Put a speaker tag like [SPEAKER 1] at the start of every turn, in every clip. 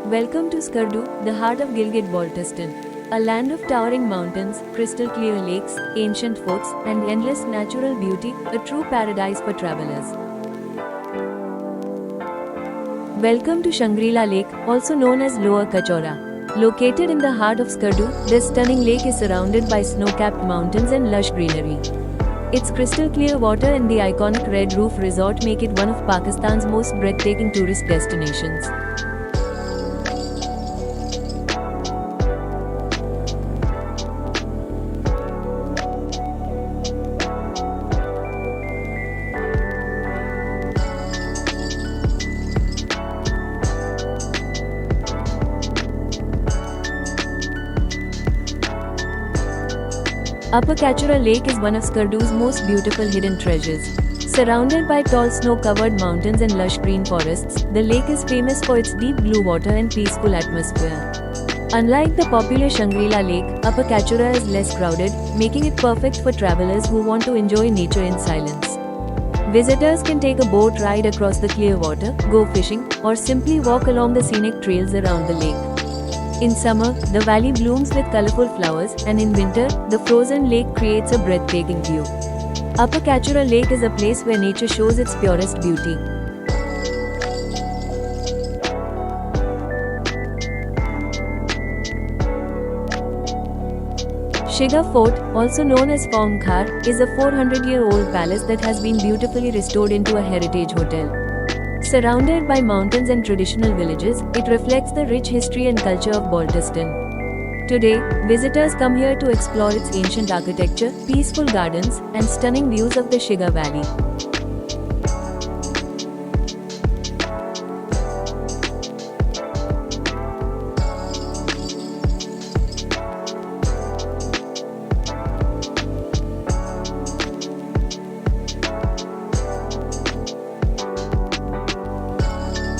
[SPEAKER 1] Welcome to Skardu, the heart of Gilgit-Baltistan, a land of towering mountains, crystal clear lakes, ancient forts, and endless natural beauty, a true paradise for travelers. Welcome to Shangri-La Lake, also known as Lower Kachora. Located in the heart of Skardu, this stunning lake is surrounded by snow-capped mountains and lush greenery. Its crystal clear water and the iconic Red Roof Resort make it one of Pakistan's most breathtaking tourist destinations. Upper Kachura Lake is one of Skardu's most beautiful hidden treasures. Surrounded by tall snow-covered mountains and lush green forests, the lake is famous for its deep blue water and peaceful atmosphere. Unlike the popular Shangri-La Lake, Upper Kachura is less crowded, making it perfect for travelers who want to enjoy nature in silence. Visitors can take a boat ride across the clear water, go fishing, or simply walk along the scenic trails around the lake. In summer, the valley blooms with colorful flowers, and in winter, the frozen lake creates a breathtaking view. Upper Kachura Lake is a place where nature shows its purest beauty. Shiga Fort, also known as Fongkhar, is a 400-year-old palace that has been beautifully restored into a heritage hotel. Surrounded by mountains and traditional villages, it reflects the rich history and culture of Baltistan. Today, visitors come here to explore its ancient architecture, peaceful gardens, and stunning views of the Shiga Valley.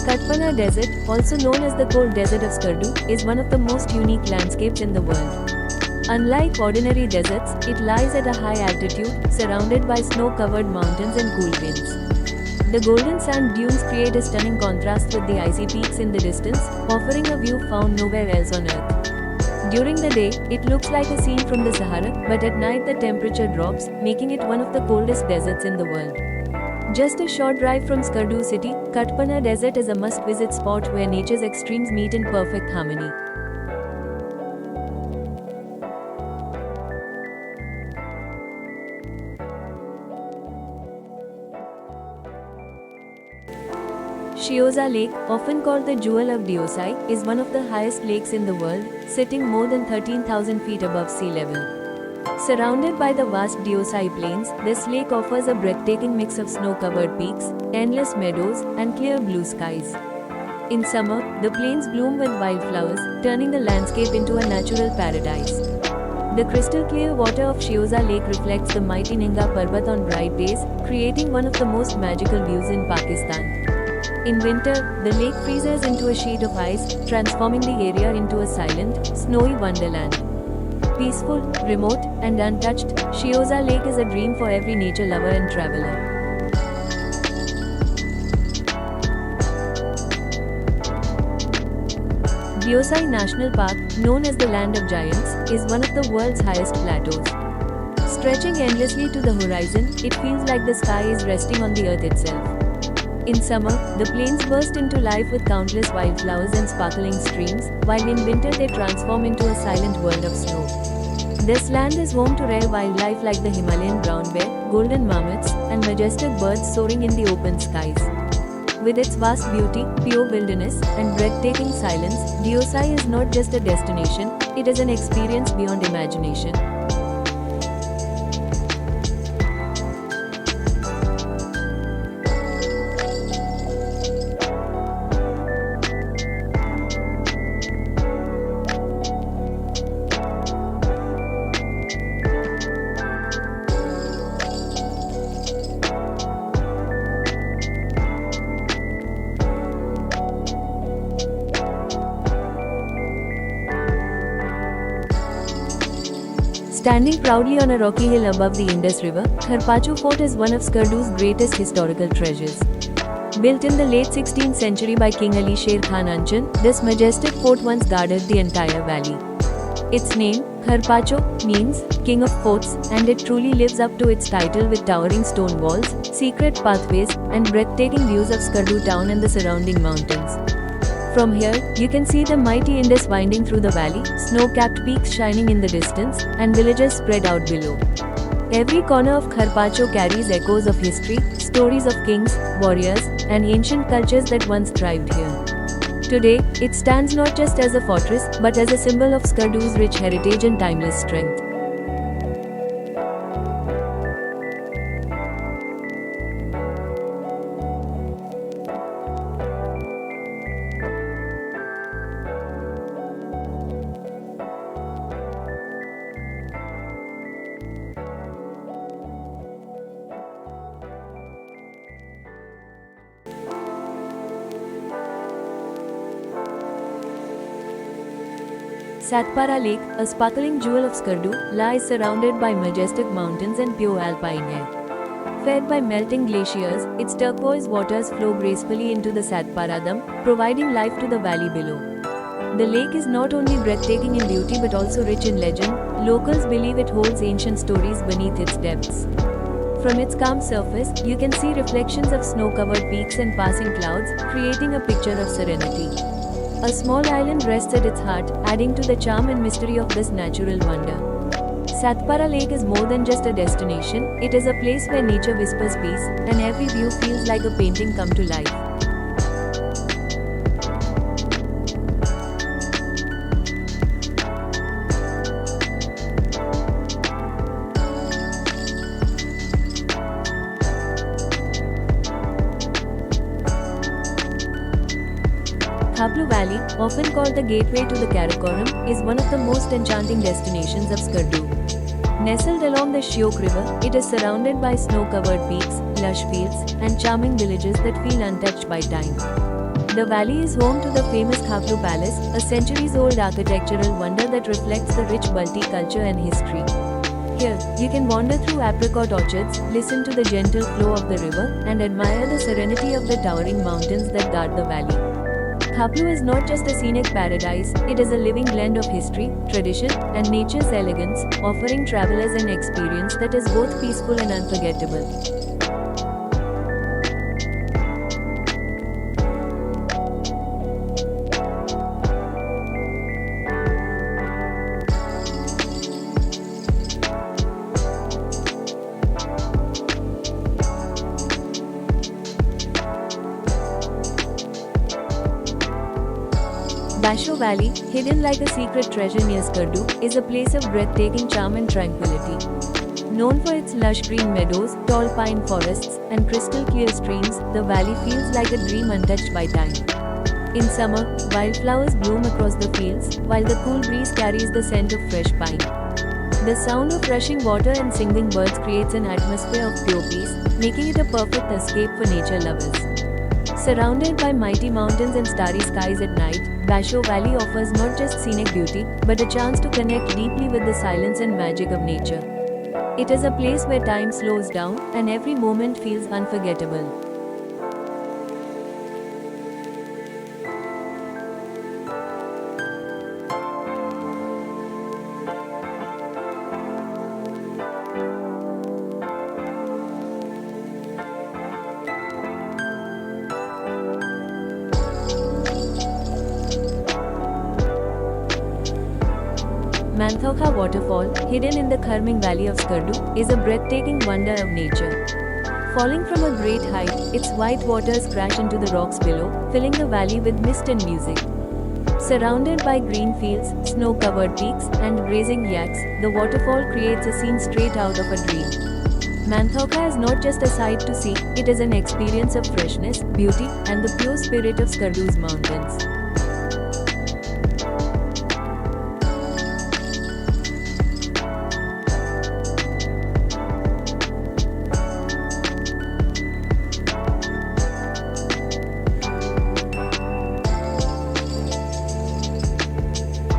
[SPEAKER 1] Katpana Desert, also known as the cold desert of Skardu, is one of the most unique landscapes in the world. Unlike ordinary deserts, it lies at a high altitude, surrounded by snow-covered mountains and cool winds. The golden sand dunes create a stunning contrast with the icy peaks in the distance, offering a view found nowhere else on Earth. During the day, it looks like a scene from the Sahara, but at night the temperature drops, making it one of the coldest deserts in the world. Just a short drive from Skardu city, Katpana Desert is a must-visit spot where nature's extremes meet in perfect harmony. Shioza Lake, often called the Jewel of Deosai, is one of the highest lakes in the world, sitting more than 13,000 feet above sea level. Surrounded by the vast Deosai plains, this lake offers a breathtaking mix of snow-covered peaks, endless meadows, and clear blue skies. In summer, the plains bloom with wildflowers, turning the landscape into a natural paradise. The crystal clear water of Shioza Lake reflects the mighty Ninga Parbat on bright days, creating one of the most magical views in Pakistan. In winter, the lake freezes into a sheet of ice, transforming the area into a silent, snowy wonderland. Peaceful, remote, and untouched, Shioza Lake is a dream for every nature lover and traveler. Deosai National Park, known as the Land of Giants, is one of the world's highest plateaus. Stretching endlessly to the horizon, it feels like the sky is resting on the earth itself. In summer, the plains burst into life with countless wildflowers and sparkling streams, while in winter they transform into a silent world of snow. This land is home to rare wildlife like the Himalayan brown bear, golden marmots, and majestic birds soaring in the open skies. With its vast beauty, pure wilderness, and breathtaking silence, Deosai is not just a destination, it is an experience beyond imagination. Standing proudly on a rocky hill above the Indus River, Kharpachu Fort is one of Skardu's greatest historical treasures. Built in the late 16th century by King Ali Sher Khan Anchan, this majestic fort once guarded the entire valley. Its name, Kharpacho, means king of forts, and it truly lives up to its title with towering stone walls, secret pathways, and breathtaking views of Skardu town and the surrounding mountains. From here, you can see the mighty Indus winding through the valley, snow-capped peaks shining in the distance, and villages spread out below. Every corner of Kharpacho carries echoes of history, stories of kings, warriors, and ancient cultures that once thrived here. Today, it stands not just as a fortress, but as a symbol of Skardu's rich heritage and timeless strength. Satpara Lake, a sparkling jewel of Skardu, lies surrounded by majestic mountains and pure alpine air. Fed by melting glaciers, its turquoise waters flow gracefully into the Satpara Dam, providing life to the valley below. The lake is not only breathtaking in beauty but also rich in legend. Locals believe it holds ancient stories beneath its depths. From its calm surface, you can see reflections of snow-covered peaks and passing clouds, creating a picture of serenity. A small island rests at its heart, adding to the charm and mystery of this natural wonder. Satpara Lake is more than just a destination, it is a place where nature whispers peace, and every view feels like a painting come to life. Khaplu Valley, often called the gateway to the Karakoram, is one of the most enchanting destinations of Skardu. Nestled along the Shyok River, it is surrounded by snow-covered peaks, lush fields, and charming villages that feel untouched by time. The valley is home to the famous Khaplu Palace, a centuries-old architectural wonder that reflects the rich Balti culture and history. Here, you can wander through apricot orchards, listen to the gentle flow of the river, and admire the serenity of the towering mountains that guard the valley. Khaplu is not just a scenic paradise, it is a living blend of history, tradition, and nature's elegance, offering travelers an experience that is both peaceful and unforgettable. Basho Valley, hidden like a secret treasure near Skardu, is a place of breathtaking charm and tranquility. Known for its lush green meadows, tall pine forests, and crystal clear streams, the valley feels like a dream untouched by time. In summer, wildflowers bloom across the fields, while the cool breeze carries the scent of fresh pine. The sound of rushing water and singing birds creates an atmosphere of pure peace, making it a perfect escape for nature lovers. Surrounded by mighty mountains and starry skies at night, Basho Valley offers not just scenic beauty, but a chance to connect deeply with the silence and magic of nature. It is a place where time slows down, and every moment feels unforgettable. Manthoka Waterfall, hidden in the Kharming Valley of Skardu, is a breathtaking wonder of nature. Falling from a great height, its white waters crash into the rocks below, filling the valley with mist and music. Surrounded by green fields, snow-covered peaks, and grazing yaks, the waterfall creates a scene straight out of a dream. Manthoka is not just a sight to see, it is an experience of freshness, beauty, and the pure spirit of Skardu's mountains.